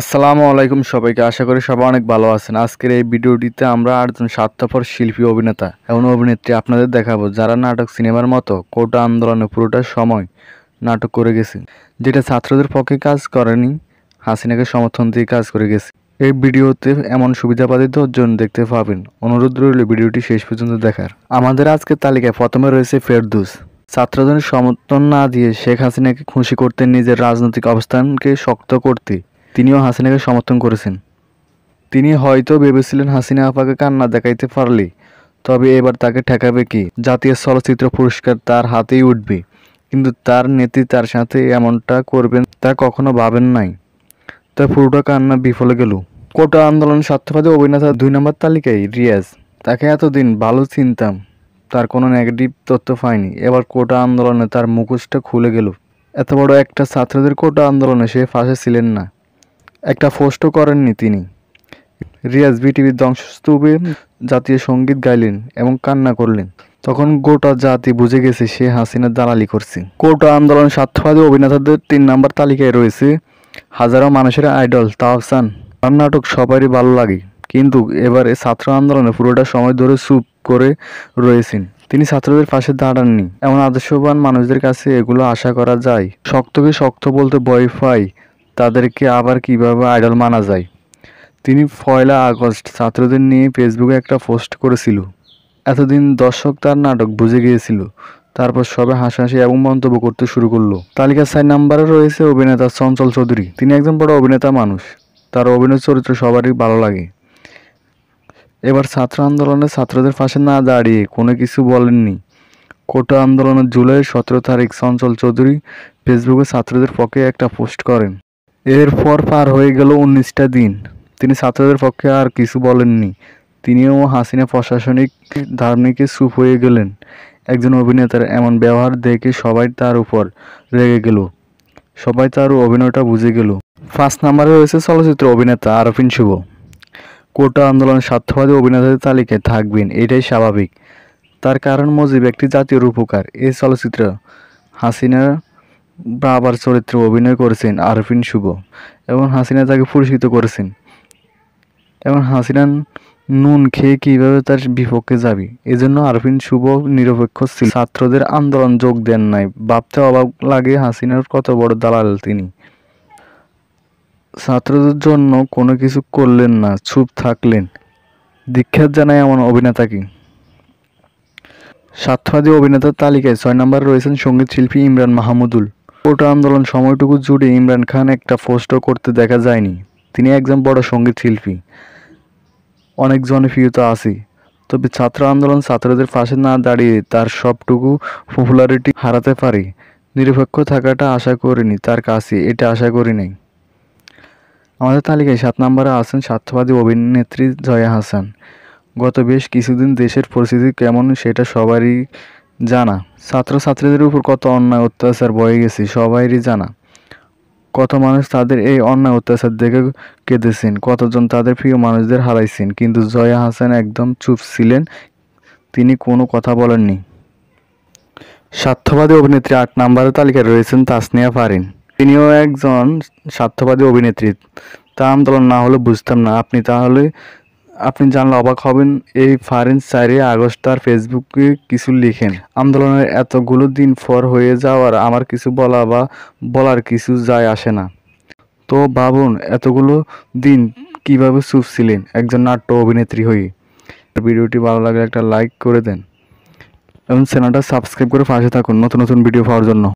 আসসালামু আলাইকুম সবাইকে। আশা করি সবাই অনেক ভালো আছেন। আজকের এই ভিডিওটিতে আমরা 8জন স্বার্থপর শিল্পী, অভিনেতা এবং অভিনেত্রী আপনাদের দেখাবো যারা নাটক সিনেমার মতো কোটা আন্দোলনে পুরোটা সময় নাটক করে গেছে, যেটা ছাত্রদের পক্ষে কাজ করেনি, হাসিনাকে সমর্থন দিয়ে কাজ করে গেছে। এই ভিডিওতে এমন সুবিধাবাদী 10জন দেখতে পাবেন। অনুরোধ রইল ভিডিওটি শেষ পর্যন্ত দেখার। আমাদের আজকের তালিকায় প্রথমে রয়েছে ফেরদৌস। ছাত্রদের সমর্থন না দিয়ে শেখ হাসিনাকে খুশি করতে, নিজের রাজনৈতিক অবস্থানকে শক্ত করতে তিনিও হাসিনাকে সমর্থন করেছেন। তিনি হয়তো ভেবেছিলেন হাসিনা আপাকে কান্না দেখাইতে পারলে তবে এবার তাকে ঠেকাবে কি, জাতীয় চলচ্চিত্র পুরস্কার তার হাতেই উঠবে। কিন্তু তার নেত্রী তার সাথে এমনটা করবেন তা কখনো ভাবেন নাই। তাই পুরোটা কান্না বিফলে গেল। কোটা আন্দোলন স্বার্থবাদী অভিনেতা 2 নম্বর তালিকায় রিয়াজ। তাকে এতদিন ভালো চিনতাম, তার কোনো নেগেটিভ তথ্য পাইনি। এবার কোটা আন্দোলনে তার মুখোশটা খুলে গেল। এত বড় একটা ছাত্রদের কোটা আন্দোলনে সে ফাঁসে ছিলেন না, একটা পোস্টও করেননি তিনি। রিয়াজ বিটিভির ধ্বংসস্তূপে জাতীয় সঙ্গীত গাইলেন এবং কান্না করলেন। তখন গোটা জাতি বুঝে গেছে সে হাসিনার দালালি করছে। কোটা আন্দোলন স্বার্থবাদী অভিনেতাদের 3 নম্বর তালিকায় রয়েছে হাজারো মানুষের আইডল তাহসান। তার নাটক সবারই ভালো লাগে, কিন্তু এবারে ছাত্র আন্দোলনে পুরোটা সময় ধরে চুপ করে রয়েছেন। তিনি ছাত্রদের পাশে দাঁড়াননি। এমন আদর্শবান মানুষদের কাছে এগুলো আশা করা যায়। শক্তকে শক্ত বলতে ভয় পাই, তাদেরকে আবার কিভাবে আইডল মানা যায়। তিনি 1 আগস্ট ছাত্রদের নিয়ে ফেসবুকে একটা পোস্ট করেছিল। এতদিন দর্শক তার নাটক বুঝে গিয়েছিল, তারপর সবাই হাসাহাসি এবং মন্তব্য করতে শুরু করলো। তালিকার 4 নম্বরে রয়েছে অভিনেতা চঞ্চল চৌধুরী। তিনি একজন বড় অভিনেতা মানুষ, তার অভিনয় চরিত্র সবারই ভালো লাগে। এবার ছাত্র আন্দোলনে ছাত্রদের পাশে না দাঁড়িয়ে কোনো কিছু বলেননি। কোটা আন্দোলনের জুলাইয়ের 17 তারিখ চঞ্চল চৌধুরী ফেসবুকে ছাত্রদের পক্ষে একটা পোস্ট করেন। এরপর পার হয়ে গেল 19টা দিন, তিনি ছাত্রদের পক্ষে আর কিছু বলেননি। তিনিও হাসিনা প্রশাসনিক ধার্মিকে চুপ হয়ে গেলেন। একজন অভিনেতার এমন ব্যবহার দেখে সবাই তার উপর রেগে গেল, সবাই তার অভিনয়টা বুঝে গেল। 5 নম্বরে রয়েছে চলচ্চিত্র অভিনেতা আরফিন শুভ। কোটা আন্দোলনের স্বার্থবাদী অভিনেতাদের তালিকায় থাকবেন, এটাই স্বাভাবিক। তার কারণ মুজিব একটি জাতীয় রূপকার। এই চলচ্চিত্র হাসিনার বাবার চরিত্রে অভিনয় করেছেন আরফিন শুভ এবং হাসিনা তাকে পুরস্কৃত করেছেন। এবং হাসিনা নুন খেয়ে কিভাবে তার বিপক্ষে যাবে, এজন্য আরফিন শুভ নিরপেক্ষ ছিল। ছাত্রদের আন্দোলন যোগ দেন নাই, ভাবতে অবাক লাগে হাসিনার কত বড় দালাল তিনি। ছাত্রদের জন্য কোনো কিছু করলেন না, চুপ থাকলেন। দীক্ষাত জানায় এমন অভিনেতাকে। স্বার্থবাদী অভিনেতার তালিকায় 6 নম্বরে রয়েছেন সঙ্গীত শিল্পী ইমরান মাহমুদুল। কোটা আন্দোলন সময়টুকু জুড়ে ইমরান খান একটা পোস্টও করতে দেখা যায়নি। তিনি একজন বড় সঙ্গীত শিল্পী, অনেক জনপ্রিয়তা আছে, তবে ছাত্র আন্দোলন ছাত্রদের পাশে না দাঁড়িয়ে তার সবটুকু পপুলারিটি হারাতে পারে। নিরপেক্ষ থাকাটা আশা করিনি তার কাছে, এটা আশা করি নাই। আমাদের তালিকায় 7 নম্বরে আছেন স্বার্থবাদী অভিনেত্রী জয়া আহসান। গত বেশ কিছুদিন দেশের পরিস্থিতি কেমন সেটা সবারই জানা। ছাত্রছাত্রীদের উপর কত অন্যায় অত্যাচার বয়ে গেছে সবারই জানা। কত মানুষ তাদের এই অন্যায় অত্যাচার দেখে কেঁদেছেন, কতজন তাদের প্রিয় মানুষদের হারাইছেন, কিন্তু জয়া আহসান একদম চুপ ছিলেন, তিনি কোনো কথা বলেননি। স্বার্থবাদী অভিনেত্রী 8 নম্বরের তালিকায় রয়েছেন তাসনিয়া ফারিন। তিনিও একজন স্বার্থবাদী অভিনেত্রী। তা আন্দোলন না হলে বুঝতাম না, আপনি জানলে অবাক হবেন। এই ফারিন 4 আগস্ট তার ফেসবুকে কিছু লিখেন, আন্দোলনের এতগুলো দিন পর হয়ে যাওয়ার আমার কিছু বলার কিছু যায় আসে না। তো ভাবুন এতগুলো দিন কিভাবে চুপ ছিলেন একজন নাট্য অভিনেত্রী হয়ে। ভিডিওটি ভালো লাগলে একটা লাইক করে দেন এবং চ্যানেলটা সাবস্ক্রাইব করে পাশে থাকুন নতুন নতুন ভিডিও পাওয়ার জন্য।